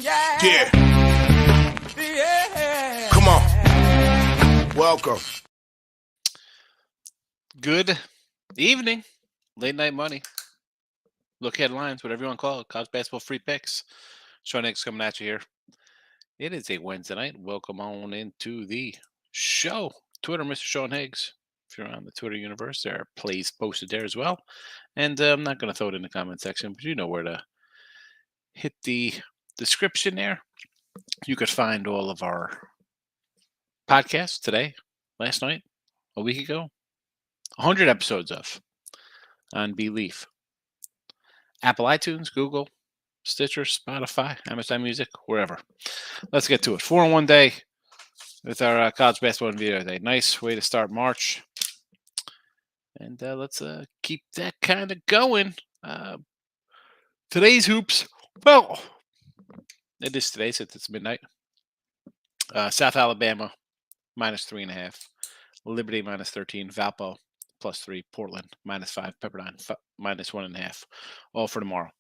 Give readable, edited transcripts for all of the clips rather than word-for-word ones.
Yeah. Come on. Welcome. Good evening. Late night money. Look headlines, whatever you want to call it. College basketball free picks. Sean Higgs coming at you here. It is a Wednesday night. Welcome on into the show. Twitter, Mr. Sean Higgs. If you're on the Twitter universe, there are plays posted there as well. And I'm not going to throw it in the comment section, but you know where to hit the description there. You could find all of our podcasts today, last night, a week ago. 100 episodes of on Belief. Apple iTunes, Google, Stitcher, Spotify, Amazon Music, wherever. Let's get to it. 4-in-1 day with our college basketball video day. Nice way to start March. And let's keep that kind of going. Today's hoops. Well, it is today since it's midnight. South Alabama, -3.5. Liberty, -13. Valpo, +3. Portland, -5. Pepperdine, -1.5. All for tomorrow.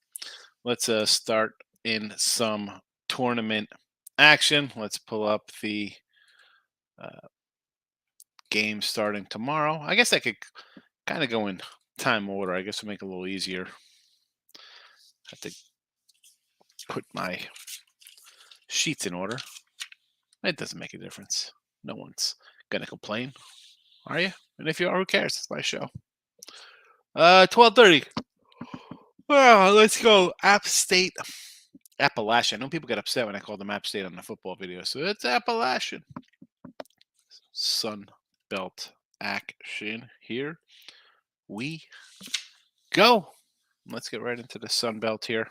Let's start in some tournament action. Let's pull up the game starting tomorrow. I guess I could kind of go in time order. I guess it'll make it a little easier. Have to put my sheets in order. It doesn't make a difference. No one's going to complain. Are you? And if you are, who cares? It's my show. 12:30. Well, let's go. App State, Appalachian. I know people get upset when I call them App State on the football video. So it's Appalachian. Sun Belt action. Here we go. Let's get right into the Sun Belt here.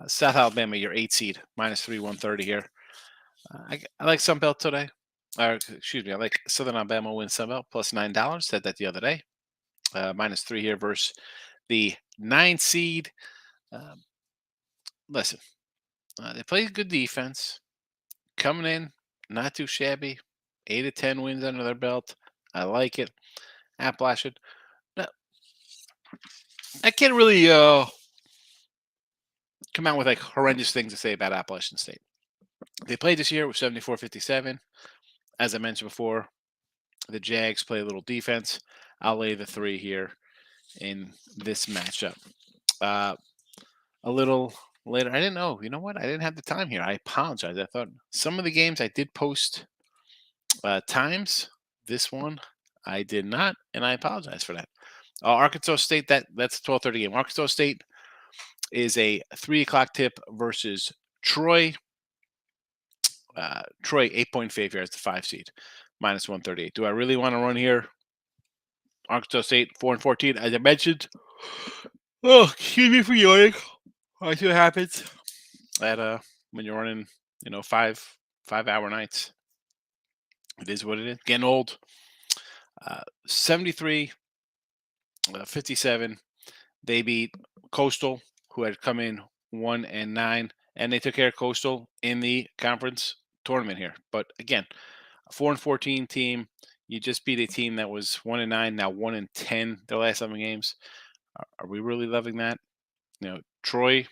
South Alabama, your 8 seed, -3, 130 here. I like Sun Belt today. Excuse me, I like Southern Alabama wins Sun Belt +$9. Said that the other day. -3 here versus the 9 seed. Listen, they play good defense. Coming in, not too shabby. 8 of 10 wins under their belt. I like it. Appalachian. Now, I can't really come out with like horrendous things to say about Appalachian State. They played this year with 74-57. As I mentioned before, the Jags play a little defense. I'll lay the 3 here in this matchup. A little later, I didn't know. You know what? I didn't have the time here. I apologize. I thought some of the games I did post times. This one I did not, and I apologize for that. Arkansas State, that's a 12:30 game. Arkansas State is a 3 o'clock tip versus Troy. Troy, 8-point favorite as the 5 seed, -138. Do I really want to run here? Arkansas State, 4-14, as I mentioned. Oh, excuse me for yawning. I see what happens at when you're running, 5-hour nights. It is what it is. Getting old. 73-57. They beat Coastal, who had come in 1-9, and they took care of Coastal in the conference tournament here. But again, a 4-14 team. You just beat a team that was 1-9, now 1-10 their last 7 games. Are we really loving that? Troy.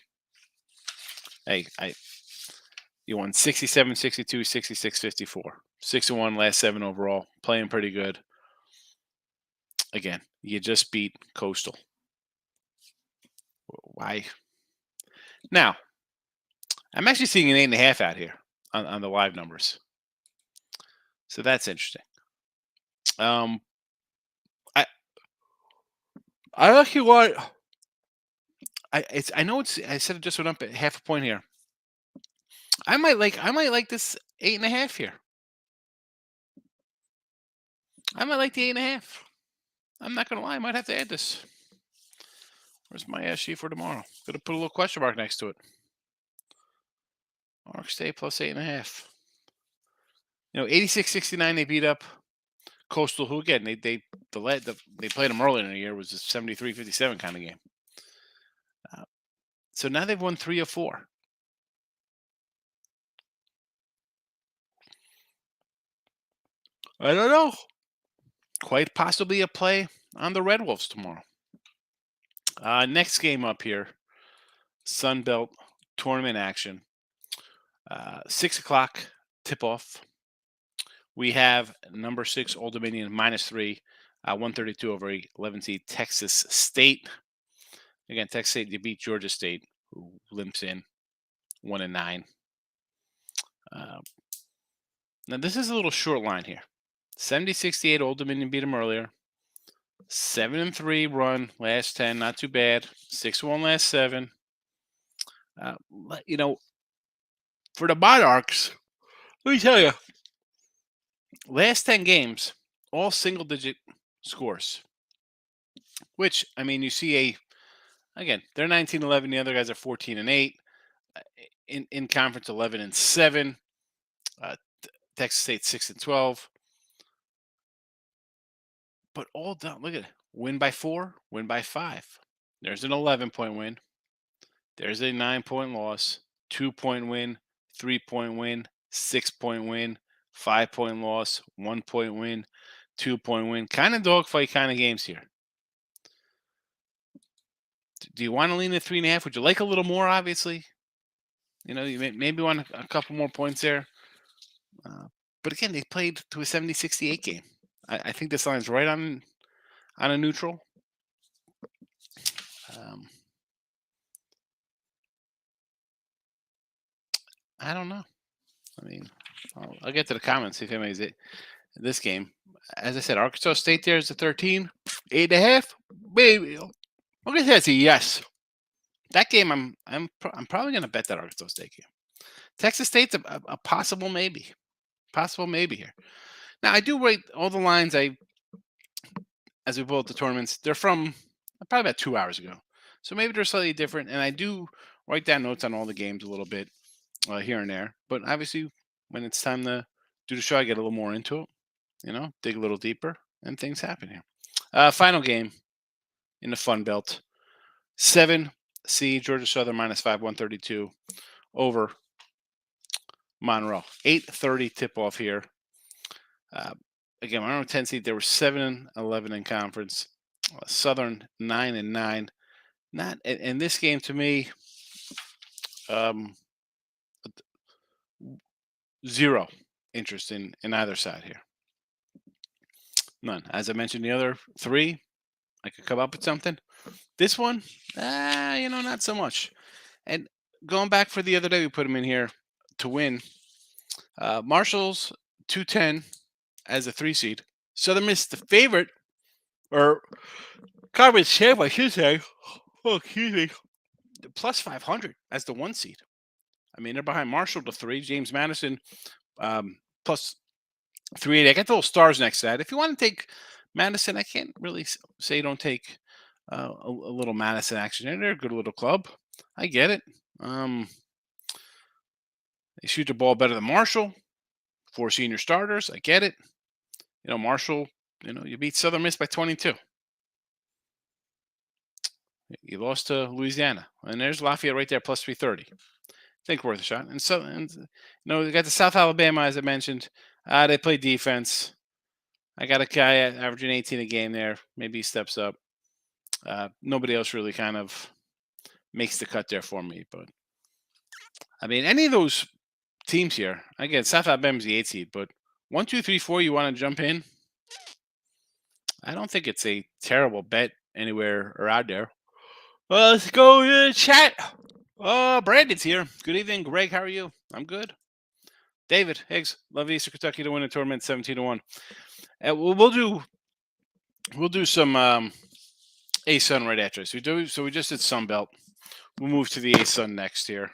Hey, you won 67-62, 66-54, 6-1 last 7 overall, playing pretty good. Again, you just beat Coastal. Why? Now, I'm actually seeing an 8.5 out here on the live numbers, so that's interesting. I actually want. I know I said it just went up at half a point here. I might like this 8.5 here. I might like the 8.5. I'm not gonna lie, I might have to add this. Where's my sheet for tomorrow? Gonna put a little question mark next to it. Ark State +8.5. 86-69 they beat up Coastal, who again they played them earlier in the year, was a 73-57 kind of game. So now they've won 3 of 4. I don't know. Quite possibly a play on the Red Wolves tomorrow. Next game up here, Sun Belt tournament action. 6 o'clock tip off. We have number 6 Old Dominion -3, 132 over 11 seed Texas State. Again, Texas State, you beat Georgia State, who limps in 1-9. Now, this is a little short line here. 70-68, Old Dominion beat them earlier. 7-3 run, last 10, not too bad. 6-1 last 7. For the Monarchs, let me tell you, last 10 games, all single-digit scores. Which, I mean, you see again, they're 19-11. The other guys are 14-8. In conference, 11-7. Texas State 6-12. But all done. Look at it. Win by 4, win by 5. There's an 11-point win. There's a 9-point loss. 2-point win. 3-point win. 6-point win. 5-point loss. 1-point win. 2-point win. Kind of dogfight kind of games here. Do you want to lean at 3.5? Would you like a little more? Obviously, you maybe want a couple more points there. But again, they played to a 70-68 game. I think this line's right on a neutral. I don't know. I mean, I'll get to the comments, see if anybody's this game. As I said, Arkansas State there is a 13, 8.5. Baby, I'm gonna say it's a yes. That game, I'm probably gonna bet that Arkansas State game. Texas State's a possible maybe. Possible maybe here. Now, I do rate all the lines as we pull up the tournaments. They're from probably about 2 hours ago. So maybe they're slightly different. And I do write down notes on all the games a little bit here and there. But obviously, when it's time to do the show, I get a little more into it, dig a little deeper, and things happen here. Final game in the Fun Belt. 7 seed Georgia Southern -5, 132 over Monroe. 8:30 tip-off here. Again, Monroe 10 seed. There were 7-11 in conference. Southern 9-9. Not in this game to me. Zero interest in either side here. None. As I mentioned, the other 3, I could come up with something. This one, not so much. And going back for the other day, we put them in here to win. Marshall's 210 as a 3 seed. Southern Miss, the favorite, or conference champ, I should say. Oh, excuse me. Plus 500 as the 1 seed. I mean, they're behind Marshall to 3. James Madison plus 380. I got the little stars next to that. If you want to take Madison, I can't really say don't take a little Madison action. They're a good little club. I get it. They shoot the ball better than Marshall. 4 senior starters. I get it. Marshall, you beat Southern Miss by 22. You lost to Louisiana. And there's Lafayette right there, plus 330. I think worth a shot. And so, they got the South Alabama, as I mentioned. They play defense. I got a guy averaging 18 a game there. Maybe he steps up. Nobody else really kind of makes the cut there for me. But, I mean, any of those teams here, again, South Alabama's the 8 seed, but 1, 2, 3, 4, you want to jump in? I don't think it's a terrible bet anywhere or out there. Well, let's go to the chat. Brandon's here. Good evening, Greg. How are you? I'm good. David Higgs, love Eastern Kentucky to win a tournament, 17-1. We'll do some A-Sun right after this. We just did Sun Belt. We'll move to the A-Sun next here.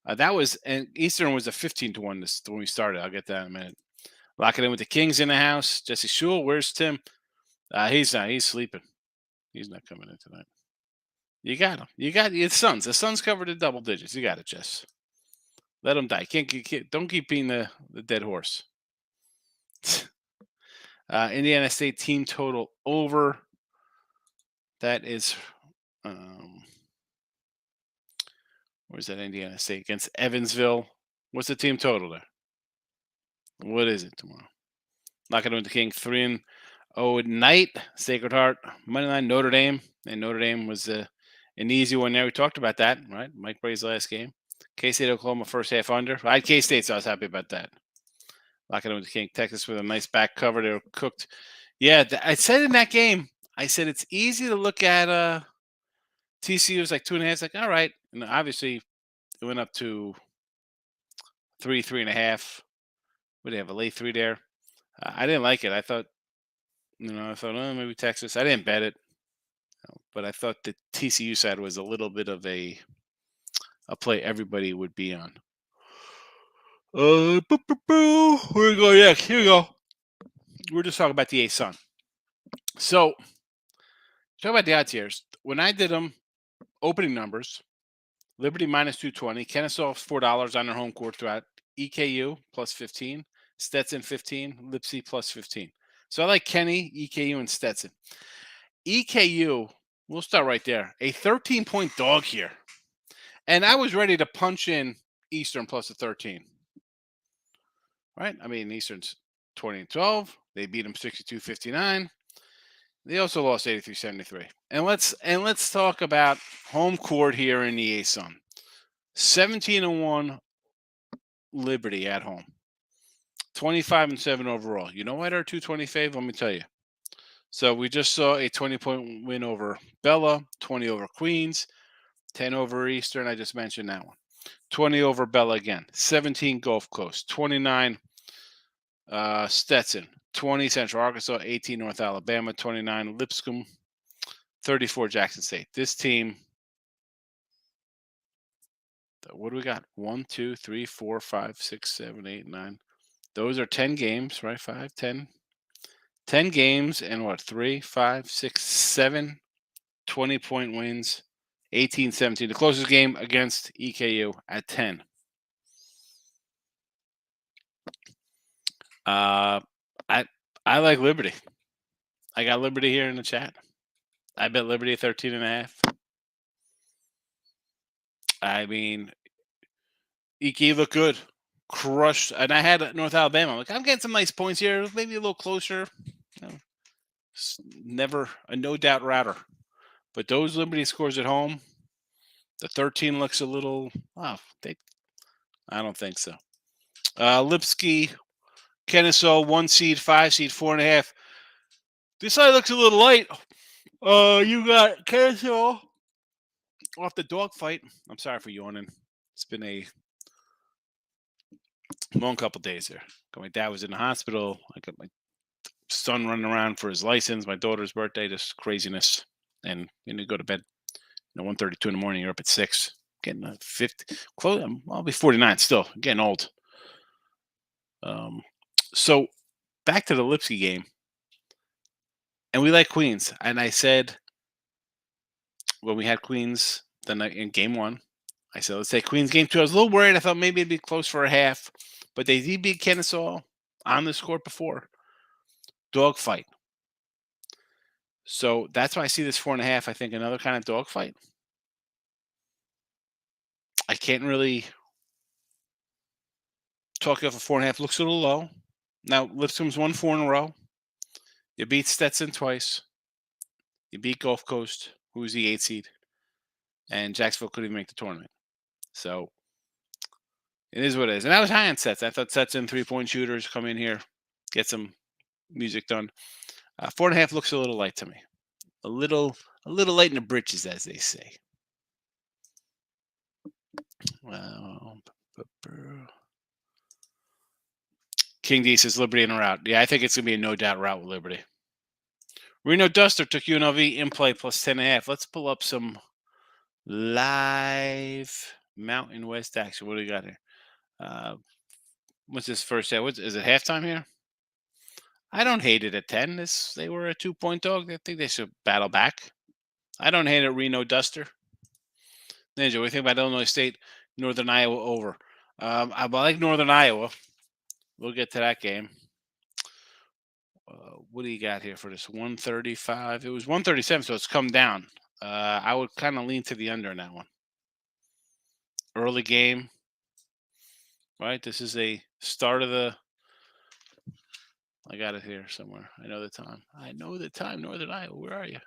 And Eastern was a 15-1 when we started. I'll get that in a minute. Lock it in with the Kings in the house. Jesse Shule, where's Tim? He's not. He's sleeping. He's not coming in tonight. You got him. You got your Suns. The Suns covered in double digits. You got it, Jess. Let them die. Don't keep being the dead horse. Indiana State team total over. That is, where's that Indiana State against Evansville? What's the team total there? What is it tomorrow? Lock it in with the King. 3-0 at night. Sacred Heart. Monday line Notre Dame. And Notre Dame was an easy one there. We talked about that, right? Mike Bray's last game. K-State, Oklahoma, first half under. I had K-State, so I was happy about that. Locking in with King, Texas with a nice back cover. They were cooked. Yeah, I said in that game, I said it's easy to look at TCU was like 2.5. It's like, all right. And obviously, it went up to 3.5. Would they have a late 3 there? I didn't like it. I thought, oh, maybe Texas. I didn't bet it, but I thought the TCU side was a little bit of a play everybody would be on. Where we go next? Here we go. We're just talking about the A-Sun. So, talk about the odds here. When I did them, opening numbers, Liberty minus 220, Kennesaw $4 on their home court throughout, EKU plus 15, Stetson 15, Lipsy plus 15. So I like Kenny, EKU, and Stetson. EKU, we'll start right there. A 13-point dog here. And I was ready to punch in Eastern plus a 13. Right? I mean, Eastern's 20-12. They beat them 62-59. They also lost 83-73. And let's talk about home court here in the A-Sun. 17-1 Liberty at home. 25-7 overall. You know why they're 220 fave? Let me tell you. So we just saw a 20-point win over Bella, 20 over Queens, 10 over Eastern. I just mentioned that one. 20 over Bella again. 17 Gulf Coast. 29 Stetson. 20 Central Arkansas. 18 North Alabama. 29 Lipscomb. 34 Jackson State. This team, what do we got? 1, 2, 3, 4, 5, 6, 7, 8, 9. Those are 10 games, right? 5, 10. 10 games and what? 3, 5, 6, 7 20-point wins. 18-17. The closest game against EKU at 10. I like Liberty. I got Liberty here in the chat. I bet Liberty 13.5. I mean, EKU looked good. Crushed. And I had North Alabama. I'm like, I'm getting some nice points here. Maybe a little closer. Never a no-doubt router. But those Liberty scores at home, the 13 looks a little, I don't think so. Lipsky, Kennesaw, 1 seed, 5 seed, 4.5. This side looks a little light. You got Kennesaw off the dogfight. I'm sorry for yawning. It's been a long couple days there. My dad was in the hospital. I got my son running around for his license, my daughter's birthday, just craziness. And you go to bed, 1:32 in the morning. You're up at 6. Getting 50. I'll be 49 still. Getting old. So back to the Lipsky game. And we like Queens. And I said, when we had Queens the night in game 1, I said, let's take Queens game 2. I was a little worried. I thought maybe it'd be close for a half. But they did beat Kennesaw on the court before. Dogfight. So that's why I see this 4.5. I think another kind of dogfight. I can't really talk off a 4.5. Looks a little low. Now, Lipscomb's won 4 in a row. You beat Stetson twice. You beat Gulf Coast, who's the 8 seed. And Jacksonville couldn't even make the tournament. So it is what it is. And I was high on Sets. I thought Stetson 3-point shooters come in here, get some music done. 4.5 looks a little light to me. A little light in the britches, as they say. King D says Liberty in a route. Yeah, I think it's going to be a no-doubt route with Liberty. Reno Duster took UNLV in play plus 10.5. Let's pull up some live Mountain West action. What do we got here? What's this first half? Is it halftime here? I don't hate it at 10. They were a 2-point dog. I think they should battle back. I don't hate it, Reno Duster. Ninja, what do you think about Illinois State, Northern Iowa over? I like Northern Iowa. We'll get to that game. What do you got here for this? 135. It was 137, so it's come down. I would kind of lean to the under in that one. Early game. Right? This is a start of the... I got it here somewhere. I know the time. Northern Iowa. Where are you?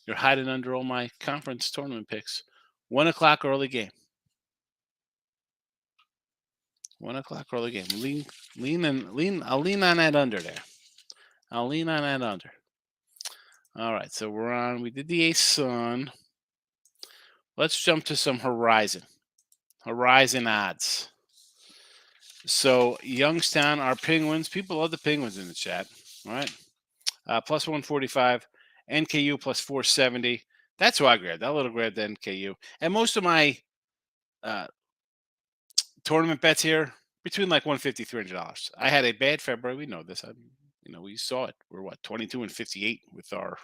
You're hiding under all my conference tournament picks. 1 o'clock early game. 1 o'clock early game. Lean. I'll lean on that under there. I'll lean on that under. All right, so we're on. We did the Ace Sun. Let's jump to some Horizon. Horizon odds. So Youngstown, our Penguins. People love the Penguins in the chat. All right. Plus 145. NKU plus 470. That's who I grabbed. I little grabbed the NKU. And most of my tournament bets here between like $150, $300. I had a bad February. We know this. We saw it. We're what 22 and 58 with our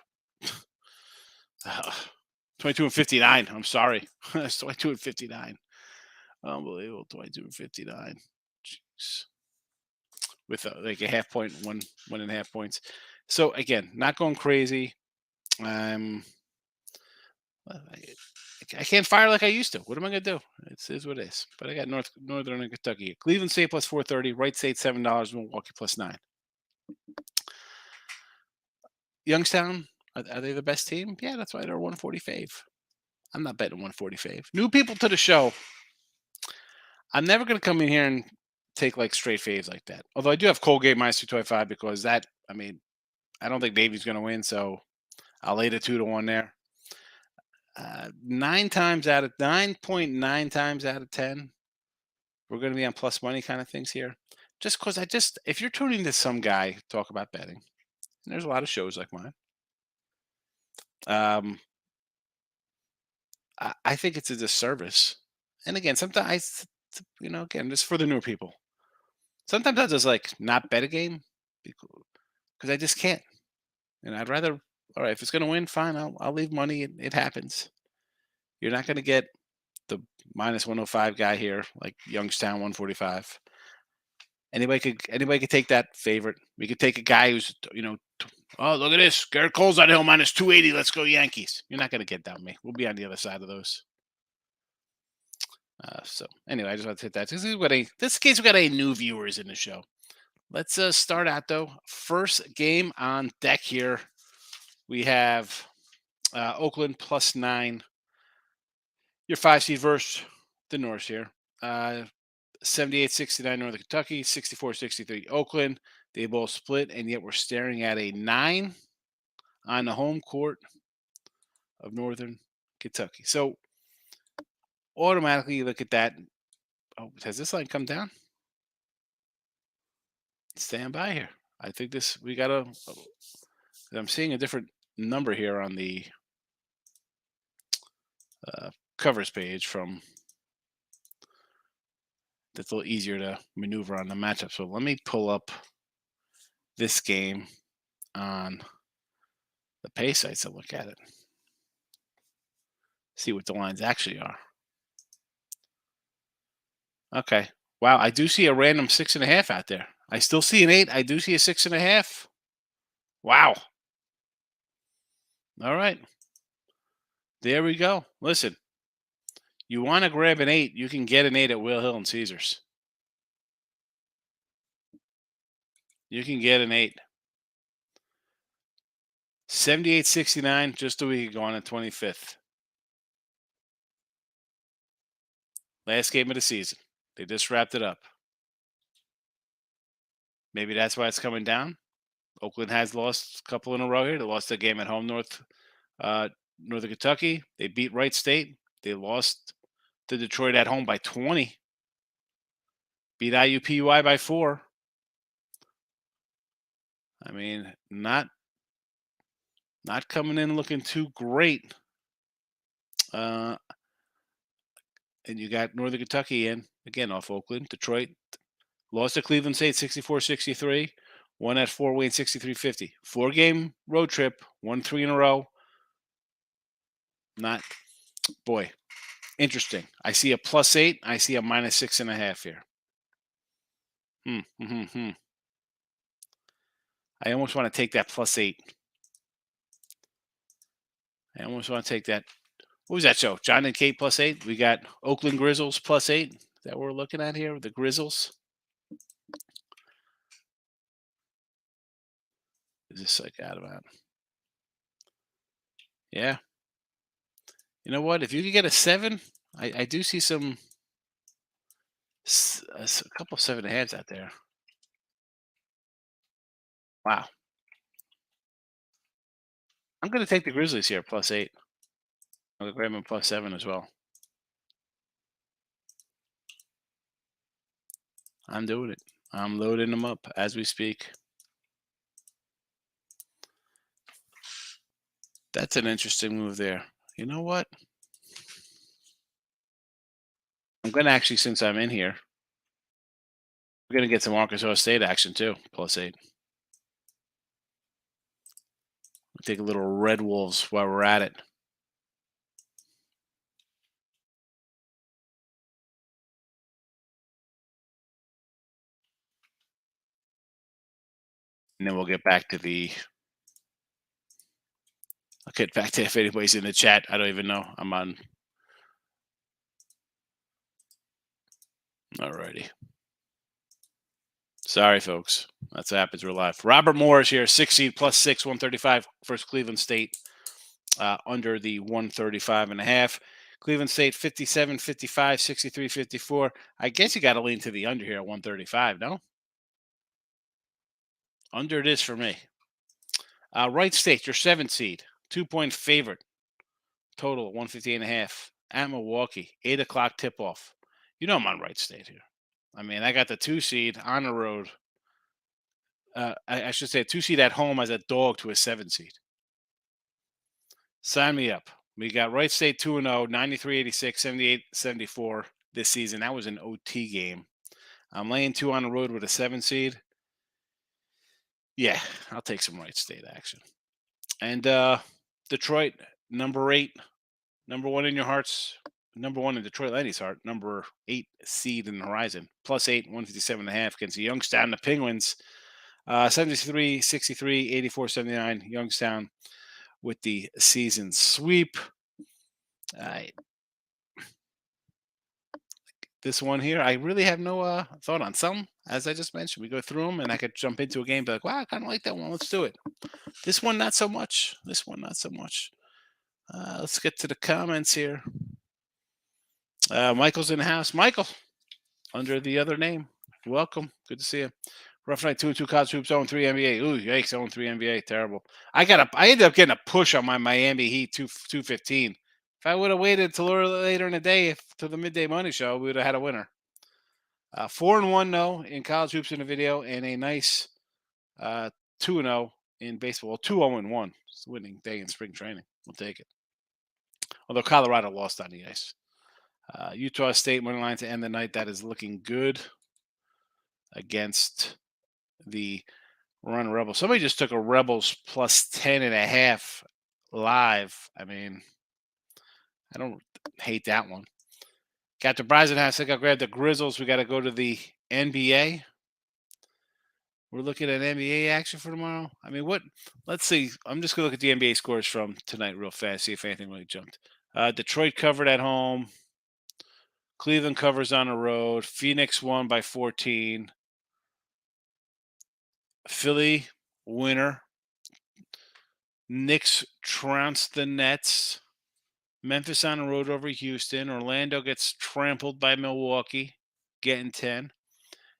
22 and 59. I'm sorry, it's 22 and 59. Unbelievable, 22 and 59. Jeez. With like a half point, one and a half points. So again, not going crazy. I can't fire like I used to. What am I going to do? It is what it is. But I got Northern Kentucky. Cleveland State plus 430. Wright State $7. Milwaukee plus 9. Youngstown, are they the best team? Yeah, that's why they're 145. I'm not betting 145. New people to the show. I'm never going to come in here and take like straight faves like that. Although I do have Colgate minus 225 because that, I don't think Navy's going to win. So I'll lay the 2-1 there. 9.9 times out of 10, we're going to be on plus money kind of things here. Just because if you're tuning to some guy talk about betting, and there's a lot of shows like mine, I think it's a disservice. And again, sometimes, again, just for the new people, sometimes I'll just like not bet a game because I just can't. And I'd rather, all right, if it's going to win, fine, I'll leave money. It happens. You're not going to get the minus 105 guy here, like Youngstown 145. Anybody could take that favorite. We could take a guy who's, oh, look at this. Garrett Cole's on hill minus 280. Let's go Yankees. You're not going to get down me. We'll be on the other side of those. So anyway, I just want to hit that. This case, we got a new viewers in the show. Let's start out though. First game on deck here. We have Oakland plus 9. Your 5 seed versus the Norse here. 78-69 Northern Kentucky, 64-63 Oakland. They both split, and yet we're staring at a 9 on the home court of Northern Kentucky. So automatically you look at that. Oh, has this line come down? Stand by here. I think I'm seeing a different number here on the covers page from that's a little easier to maneuver on the matchup. So let me pull up this game on the pay sites to look at it. See what the lines actually are. Okay. Wow, I do see a random 6.5 out there. I still see an 8. I do see a 6.5. Wow. All right. There we go. Listen, you want to grab an 8, you can get an 8 at Will Hill and Caesars. You can get an 8. 78-69 just a week ago on the 25th. Last game of the season. They just wrapped it up. Maybe that's why it's coming down. Oakland has lost a couple in a row here. They lost a game at home, Northern Kentucky. They beat Wright State. They lost to Detroit at home by 20. Beat IUPUI by 4. Not coming in looking too great. And you got Northern Kentucky in, again, off Oakland. Detroit lost to Cleveland State 64-63. Won at Fort Wayne 63-50. 4-game road trip. Won 3 in a row. Interesting. I see a plus 8. I see a minus 6.5 here. I almost want to take that plus 8. I almost want to take that. What was that show? John and Kate plus 8. We got Oakland Grizzles plus 8. Is that what we're looking at here? The Grizzles. Is this like out of bounds? Yeah. You know what? If you could get a 7, I do see some A couple 7.5s out there. Wow. I'm going to take the Grizzlies here, +8. I'm going to grab them +7 as well. I'm doing it. I'm loading them up as we speak. That's an interesting move there. You know what? I'm going to actually, since I'm in here, we're going to get some Arkansas State action too, +8. We'll take a little Red Wolves while we're at it. And then we'll get back to I'll get back to if anybody's in the chat. I don't even know. I'm on. Alrighty. Sorry, folks. That's what happens. We're live. Robert Moore is here, 6 seed, +6, 135 versus Cleveland State, under the 135.5. Cleveland State 57, 55, 63, 54. I guess you got to lean to the under here at 135, no? Under it is for me. Wright State, your 7 seed, 2-point favorite, total 158.5 at Milwaukee, 8 o'clock tip off. You know I'm on Wright State here. I mean, I got the 2 seed on the road. I should say 2 seed at home as a dog to a 7 seed. Sign me up. We got Wright State 2-0, 93-86, 78-74 this season. That was an OT game. I'm laying 2 on the road with a 7 seed. Yeah, I'll take some Wright State action. And Detroit, number 8, number 1 in your hearts, number 1 in Detroit Lenny's heart, number 8 seed in the horizon, +8, 157.5 against the Youngstown, the Penguins. 73, 63, 84, 79. Youngstown with the season sweep. This one here, I really have no thought on some. As I just mentioned, we go through them, and I could jump into a game, and be like, wow, I kind of like that one. Let's do it. This one, not so much. This one, not so much. Let's get to the comments here. Michael's in the house. Michael, under the other name. Welcome. Good to see you. Rough night 2-2 college hoops, 0-3 NBA. Ooh, yikes, 0-3 NBA. Terrible. I ended up getting a push on my Miami Heat 215. If I would have waited till later in the day, to the midday money show, we would have had a winner. 4-1 no in college hoops in the video, and a nice 2-0 in baseball. 2-0-1. It's a winning day in spring training. We'll take it. Although Colorado lost on the ice. Utah State money line to end the night. That is looking good against the Run Rebels. Somebody just took a Rebels +10.5 live. I mean, I don't hate that one. Got the Bryson house. I got to grab the Grizzles. We got to go to the NBA. We're looking at NBA action for tomorrow. I mean, let's see. I'm just going to look at the NBA scores from tonight real fast, see if anything really jumped. Detroit covered at home. Cleveland covers on the road. Phoenix won by 14. Philly winner. Knicks trounced the Nets. Memphis on the road over Houston. Orlando gets trampled by Milwaukee, getting 10.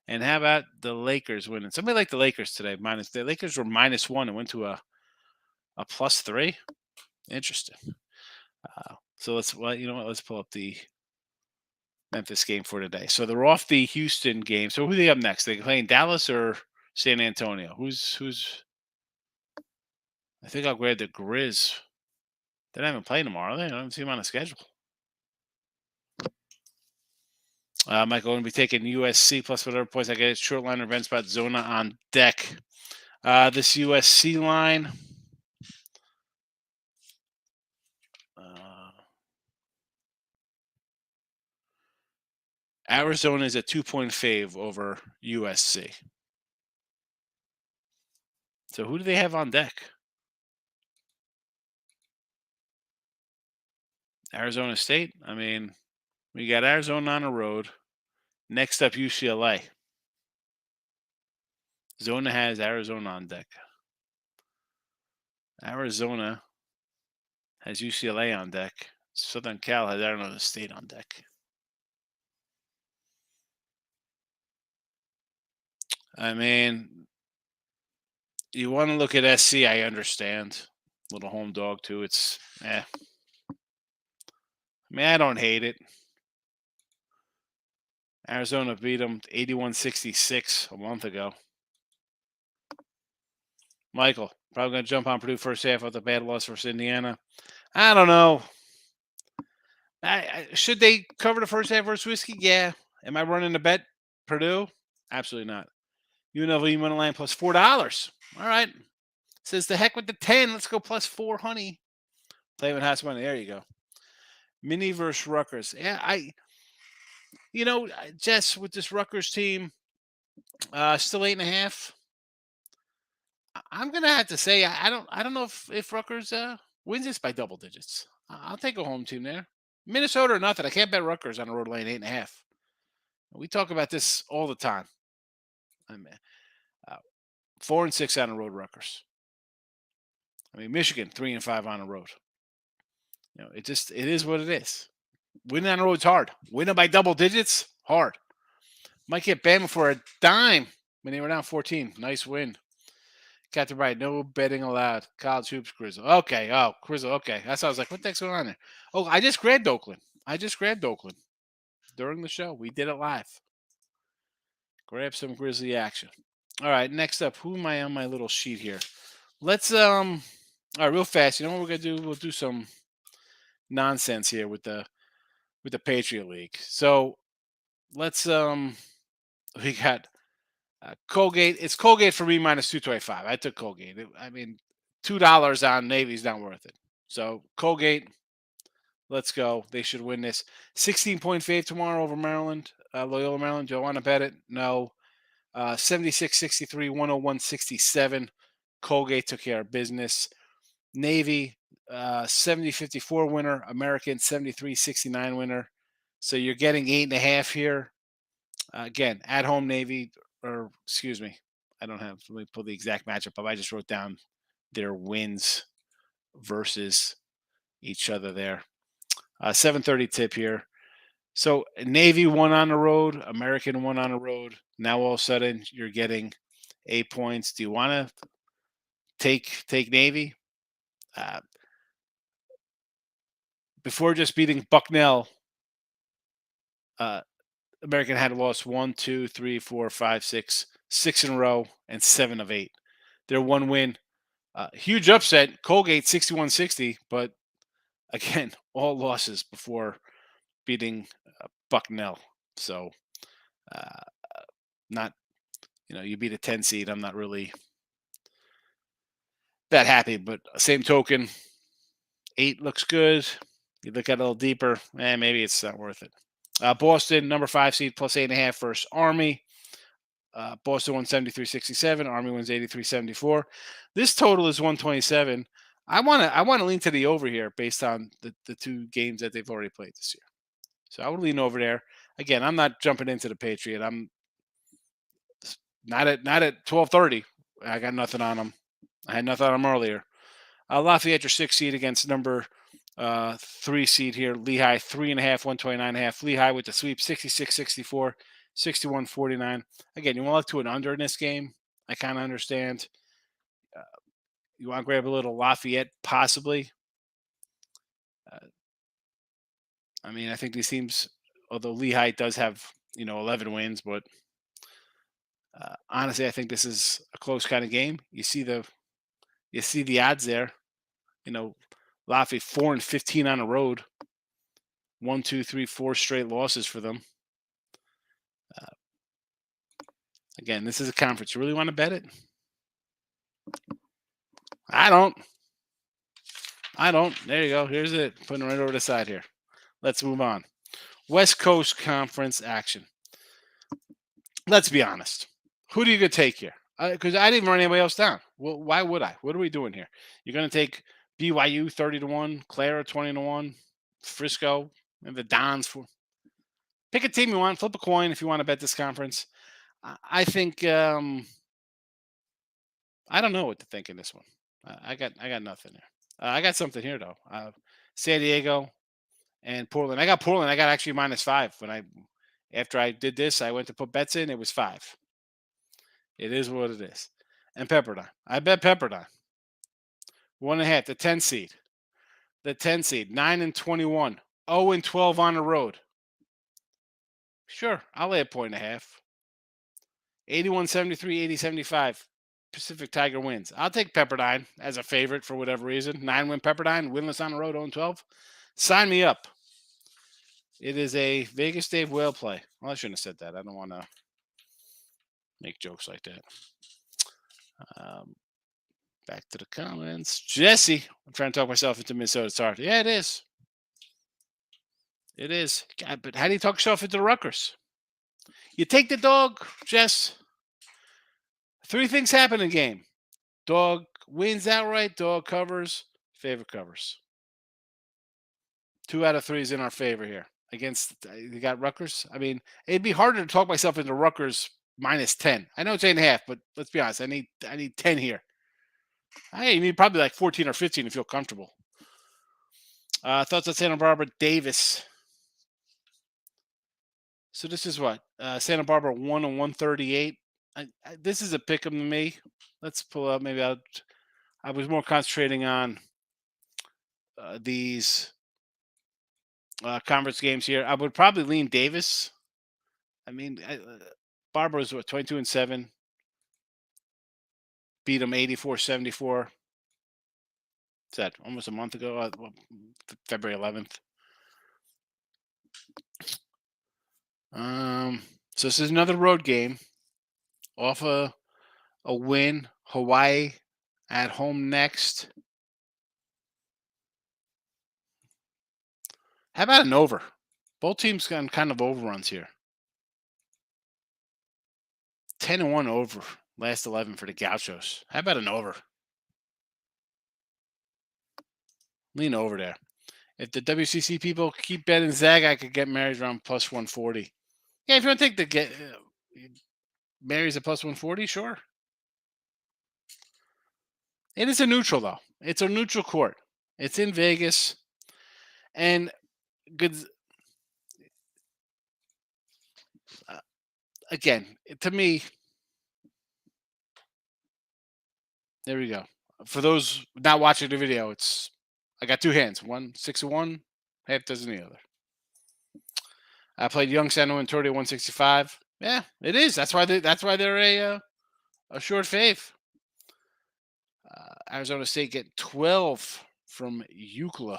And how about the Lakers winning? Somebody like the Lakers today. The Lakers were -1 and went to a +3. Interesting. So let's pull up the Memphis game for today. So they're off the Houston game. So who are they up next? They playing Dallas or San Antonio? Who's? I think I'll grab the Grizz. They don't even play tomorrow. I don't see them on the schedule. Michael going to be taking USC plus whatever points I get. Short line revenge spot Zona on deck. This USC line. Arizona is a 2-point fave over USC. So who do they have on deck? Arizona State. I mean, we got Arizona on the road. Next up, UCLA. Zona has Arizona on deck. Arizona has UCLA on deck. Southern Cal has Arizona State on deck. I mean, you want to look at SC, I understand. Little home dog, too. It's, I mean, I don't hate it. Arizona beat them 81-66 a month ago. Michael, probably going to jump on Purdue first half with a bad loss versus Indiana. I don't know. Should they cover the first half versus Whiskey? Yeah. Am I running a bet Purdue? Absolutely not. UNLV money line plus $4. All right. Says the heck with the 10. Let's go plus 4, honey. Play with house money. There you go. Mini versus Rutgers. Yeah, Jess, with this Rutgers team, still 8.5. I'm gonna have to say I don't know if Rutgers wins this by double digits. I'll take a home team there. Minnesota or nothing. I can't bet Rutgers on the road lane 8.5. We talk about this all the time. I mean, 4-6 on the road Rutgers. I mean, Michigan 3-5 on the road. It is what it is. Winning on the road's hard. Winning by double digits, hard. Might get Bama for a dime when they were down 14. Nice win. Captain Wright, no betting allowed. College hoops, Grizzle. Okay. Oh, Grizzle. Okay. That's why I was like, what the heck's going on there? Oh, I just grabbed Oakland. During the show. We did it live. Grab some Grizzly action. All right. Next up, who am I on my little sheet here? Let's all right, real fast. You know what we're gonna do? We'll do some nonsense here with the Patriot League. So let's we got Colgate. It's Colgate for me minus 225. I took Colgate. I mean, $2 on Navy's not worth it. So Colgate, let's go. They should win this. 16-point fave tomorrow over Maryland, Loyola Maryland. Do I want to bet it? No. 76-63, 101-67. Colgate took care of business. Navy, 70-54 winner. American, 73-69 winner. So you're getting 8.5 here. Again, at home Navy, or excuse me, I don't have. Let me pull the exact matchup up. I just wrote down their wins versus each other there. 7:30 tip here. So Navy won on the road, American won on the road. Now all of a sudden you're getting 8 points. Do you want to take Navy? Before just beating Bucknell, American had lost 1, 2, 3, 4, 5, 6 in a row, and 7 of 8. Their one win, huge upset. Colgate 61-60, but again, all losses before beating Bucknell. So, not you beat a 10 seed. I'm not really that happy, but same token, 8 looks good. You look at it a little deeper, maybe it's not worth it. Boston, number 5 seed, plus 8.5 versus Army. Boston won 73-67. Army wins 83-74. This total is 127. I want to lean to the over here based on the 2 games that they've already played this year. So I would lean over there. Again, I'm not jumping into the Patriot. I'm not at 12:30. I got nothing on them. I had nothing on them earlier. Lafayette, your 6 seed against number 3 seed here. Lehigh 3.5, 129.5. Lehigh with the sweep 66-64, 61-49. Again, you want to look to an under in this game. I kind of understand. You want to grab a little Lafayette, possibly. I mean, I think these teams, although Lehigh does have 11 wins, but honestly, I think this is a close kind of game. You see the odds there. Lafayette 4-15 on the road. 1, 2, 3, 4 straight losses for them. Again, this is a conference. You really want to bet it? I don't. There you go. Here's it. Putting it right over the side here. Let's move on. West Coast Conference action. Let's be honest. Who do you take here? Because I didn't run anybody else down. Well, why would I? What are we doing here? You're going to take BYU 30-1, Clara 20-1, Frisco, and the Dons for. Pick a team you want. Flip a coin if you want to bet this conference. I think I don't know what to think in this one. I got nothing there. I got something here though. San Diego and Portland. I got Portland. I got actually -5 after I did this. I went to put bets in. It was 5. It is what it is. And Pepperdine. I bet Pepperdine. 1.5. The 10 seed. The 10 seed. 9-21. 0-12 on the road. Sure, I'll lay a 1.5. 81-73, 80-75. Pacific Tiger wins. I'll take Pepperdine as a favorite for whatever reason. 9-win Pepperdine, winless on the road, 0-12. Sign me up. It is a Vegas Dave Whale play. Well, I shouldn't have said that. I don't want to make jokes like that. Back to the comments. Jesse, I'm trying to talk myself into Minnesota. It's hard. Yeah, it is. It is. God, but how do you talk yourself into the Rutgers? You take the dog, Jess. 3 things happen in game. Dog wins outright. Dog covers. Favorite covers. 2 out of 3 is in our favor here. Against, you got Rutgers. I mean, it'd be harder to talk myself into Rutgers minus 10. I know it's 8.5, but let's be honest. I need 10 here. You need probably like 14 or 15 to feel comfortable. Thoughts on Santa Barbara Davis. So this is what? Santa Barbara 1-138. This is a pick 'em to me. Let's pull up. Maybe I was more concentrating on these conference games here. I would probably lean Davis. I mean, Barbara's what, 22-7. Beat them 84-74. Is that almost a month ago? February 11th. So this is another road game. Off a win. Hawaii at home next. How about an over? Both teams got kind of overruns here. 10-1 over. Last 11 for the Gauchos. How about an over? Lean over there. If the WCC people keep betting Zag, I could get Mary's around plus 140. Yeah, if you want to take the Mary's at plus 140, sure. It is a neutral, though. It's a neutral court. It's in Vegas. And good. Again, to me, there we go. For those not watching the video, I got 2 hands. One 6-1, half dozen the other. I played Youngstown in 165. Yeah, it is. That's why they're a short fave. Arizona State get 12 from UCLA.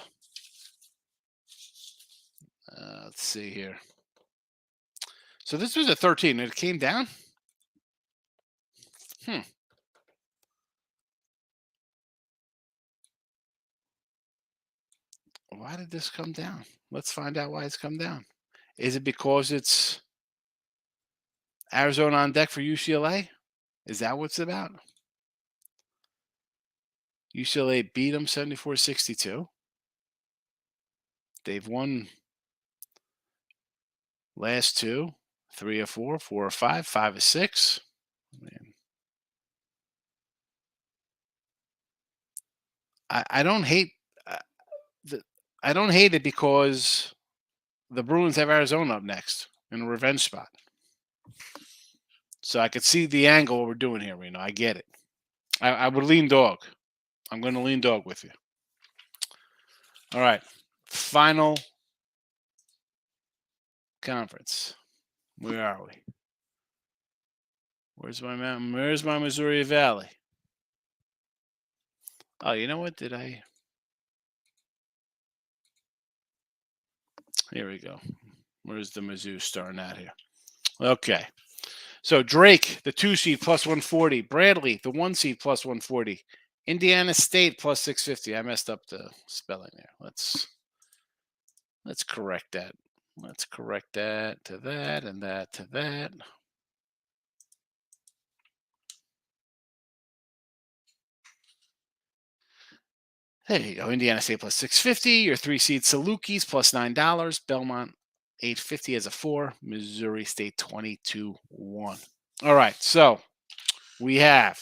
Let's see here. So this was a 13. It came down. Why did this come down? Let's find out why it's come down. Is it because it's Arizona on deck for UCLA? Is that what's about? UCLA beat them 74-62. They've won last 2, 3 or 4, 4 or 5, 5 or 6. Man. I don't hate I don't hate it because the Bruins have Arizona up next in a revenge spot. So I could see the angle what we're doing here, Reno. I get it. I would lean dog. I'm going to lean dog with you. All right. Final conference. Where are we? Where's my mountain? Where's my Missouri Valley? Oh, you know what? Here we go. Where's the Mizzou starting out here? Okay. So Drake, the 2 seed, plus 140. Bradley, the 1 seed, plus 140. Indiana State, plus 650. I messed up the spelling there. Let's correct that. Let's correct that to that and that to that. There you go. Indiana State plus 650. Your 3 seed Salukis plus $9. Belmont 850 as a 4. Missouri State 22-1. All right. So we have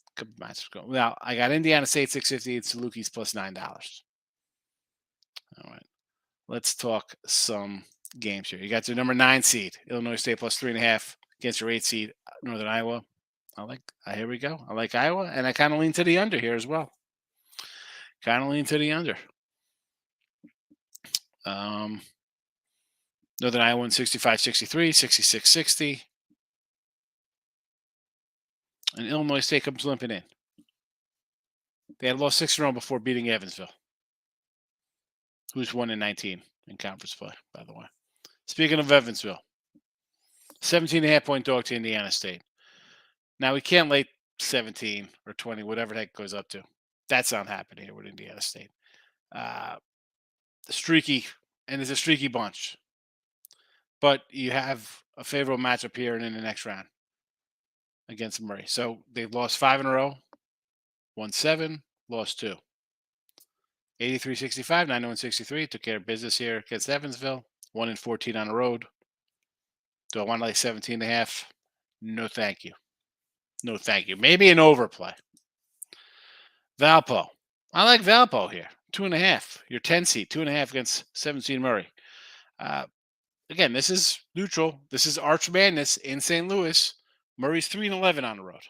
a couple matches go. Now I got Indiana State 650 and Salukis plus $9. All right. Let's talk some games here. You got your number 9 seed, Illinois State plus 3.5. against your 8 seed Northern Iowa. Here we go. I like Iowa, and I kind of lean to the under here as well. Kind of lean to the under. Northern Iowa 65-63, 66-60. And Illinois State comes limping in. They had lost 6 in a row before beating Evansville, who's 1-19 in conference play, by the way. Speaking of Evansville, 17.5 point dog to Indiana State. Now, we can't lay 17 or 20, whatever the heck goes up to. That's not happening here with Indiana State. Streaky, and it's a streaky bunch. But you have a favorable matchup here and in the next round against Murray. So they've lost 5 in a row, won 7, lost 2. 83-65, 91-63. Took care of business here against Evansville. 1-14 on the road. Do I want to lay 17.5? No, thank you. No, thank you. Maybe an overplay. Valpo. I like Valpo here. 2.5. Your 10 seed. 2.5 against 17 Murray. Again, this is neutral. This is Arch Madness in St. Louis. Murray's 3-11 on the road.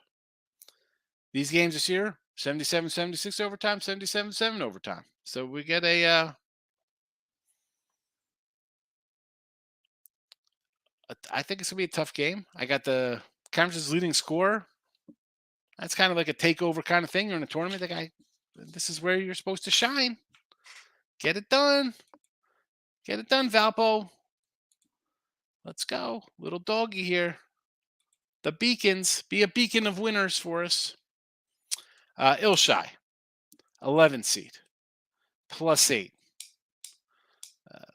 These games this year, 77-76 overtime, 77-7 overtime. So we get I think it's going to be a tough game. I got the conference's leading scorer. That's kind of like a takeover kind of thing. You're in a tournament. This is where you're supposed to shine. Get it done. Get it done, Valpo. Let's go. Little doggy here. The Beacons. Be a beacon of winners for us. Ilshai. 11 seed. +8.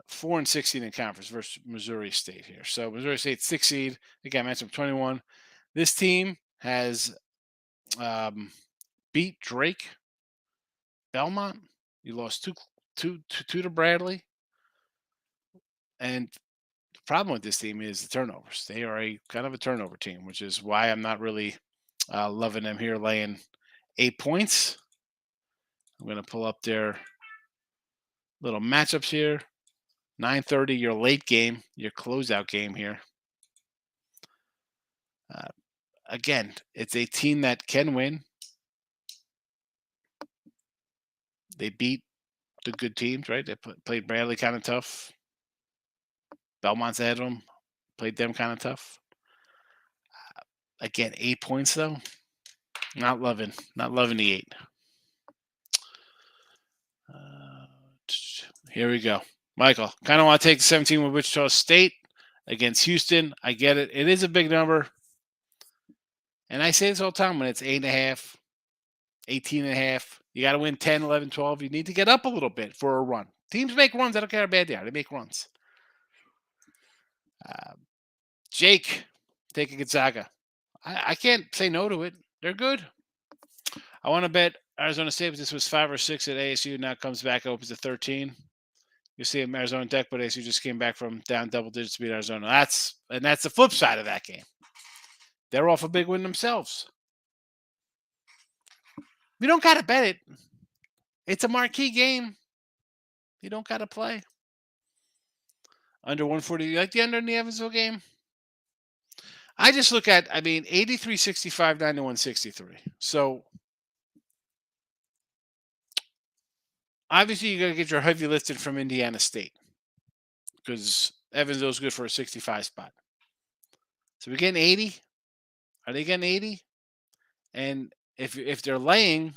4-16 in conference versus Missouri State here. So Missouri State 6 seed. Again, matchup 21. This team has beat Drake. Belmont. You lost two to Bradley. And the problem with this team is the turnovers. They are a kind of a turnover team, which is why I'm not really loving them here laying 8 points. I'm going to pull up their little matchups here. 9:30, your late game, your closeout game here. Again, it's a team that can win. They beat the good teams, right? They played Bradley kind of tough. Belmont's ahead of them. Played them kind of tough. Again, 8 points though. Not loving the 8. Here we go. Michael, kind of want to take the 17 with Wichita State against Houston. I get it. It is a big number. And I say this all the time when it's 8.5, 18.5. You got to win 10, 11, 12. You need to get up a little bit for a run. Teams make runs. I don't care how bad they are. They make runs. Jake, taking Gonzaga. I can't say no to it. They're good. I want to bet Arizona State, but this was 5 or 6 at ASU. Now it comes back, opens to 13. You see Arizona deck, but ASU just came back from down double digits to beat Arizona. That's the flip side of that game. They're off a big win themselves. We don't got to bet it. It's a marquee game. You don't got to play. Under 140. You like the under in the Evansville game? I just look at, 83-65, 91-63. So, obviously, you got to get your heavy lifted from Indiana State because Evansville's good for a 65 spot. So, we're getting 80. Are they getting 80? And if they're laying,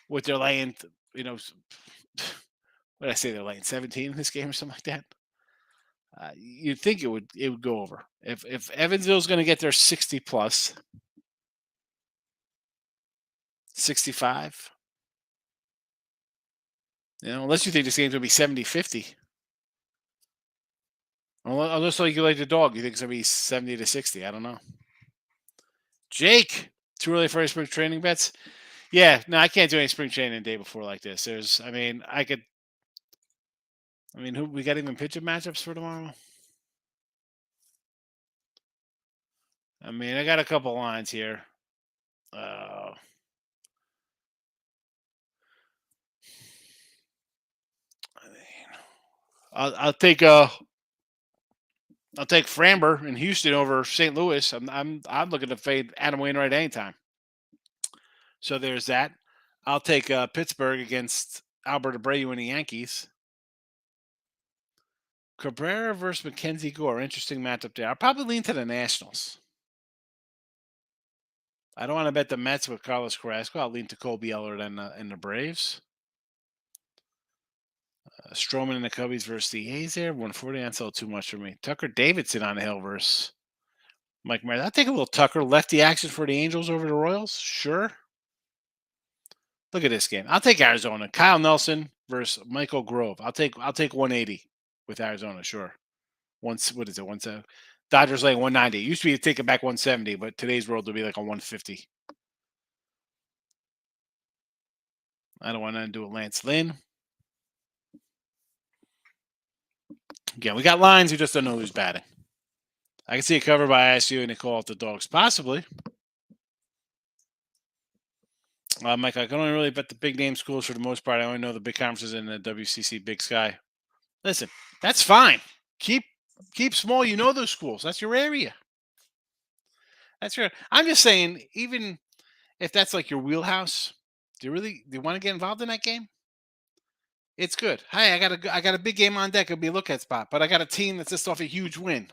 what they're laying, what did I say? They're laying 17 in this game or something like that. You'd think it would go over. If Evansville's going to get their 60 plus, 65, unless you think this game's going to be 70-50. Unless you like the dog, you think it's going to be 70-60. I don't know. Jake, too early for any spring training bets? Yeah, no, I can't do any spring training the day before like this. Who we got even pitching matchups for tomorrow? I got a couple lines here. I'll take I'll take Framber in Houston over St. Louis. I'm looking to fade Adam Wainwright anytime. So there's that. I'll take Pittsburgh against Albert Abreu and the Yankees. Cabrera versus Mackenzie Gore. Interesting matchup there. I'll probably lean to the Nationals. I don't want to bet the Mets with Carlos Carrasco. I'll lean to Colby Eller and the Braves. Stroman and the Cubbies versus the A's there. 140. That's a little too much for me. Tucker Davidson on the hill versus Mike Myers. I'll take a little Tucker. Lefty action for the Angels over the Royals. Sure. Look at this game. I'll take Arizona. Kyle Nelson versus Michael Grove. I'll take 180 with Arizona. Sure. What is it? 170. Dodgers laying 190. It used to be to take it back 170, but today's world will be like a 150. I don't want to do it. Lance Lynn. Again, we got lines. We just don't know who's batting. I can see a cover by ISU and they call it the Dogs. Possibly. Mike, I can only really bet the big name schools for the most part. I only know the big conferences in the WCC Big Sky. Listen, that's fine. Keep small. You know those schools. That's your area. That's your. I'm just saying, even if that's like your wheelhouse, do you want to get involved in that game? It's good. Hey, I got a big game on deck. It'll be a look at spot, but I got a team that's just off a huge win.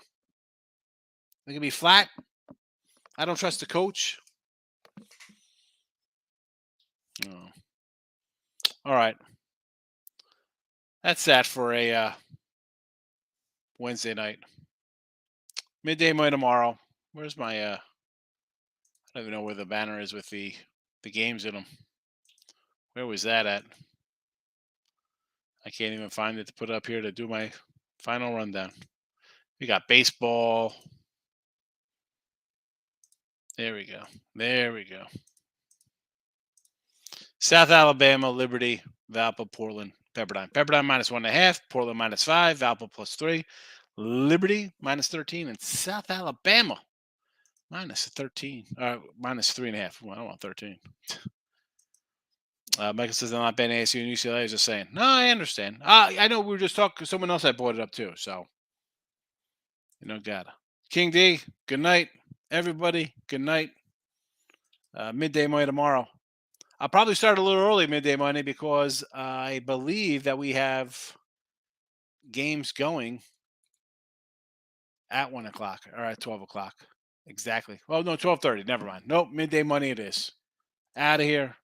They're gonna be flat. I don't trust the coach. Oh. All right. That's that for a Wednesday night. Midday money tomorrow. Where's my I don't even know where the banner is with the games in them. Where was that at? I can't even find it to put up here to do my final rundown. We got baseball. There we go. There we go. South Alabama, Liberty, Valpo, Portland, Pepperdine. Pepperdine -1.5, Portland -5, Valpo +3, Liberty -13, and South Alabama -13, -3.5. Well, I don't want 13. Michael says I'm not betting ASU and UCLA. Is just saying. No, I understand. I know we were just talking. Someone else had brought it up too. So, gotta. King D. Good night, everybody. Good night. Midday money tomorrow. I'll probably start a little early midday money because I believe that we have games going at 1 o'clock or at 12 o'clock. Exactly. Well, no, 12:30. Never mind. Nope. Midday money it is. Out of here.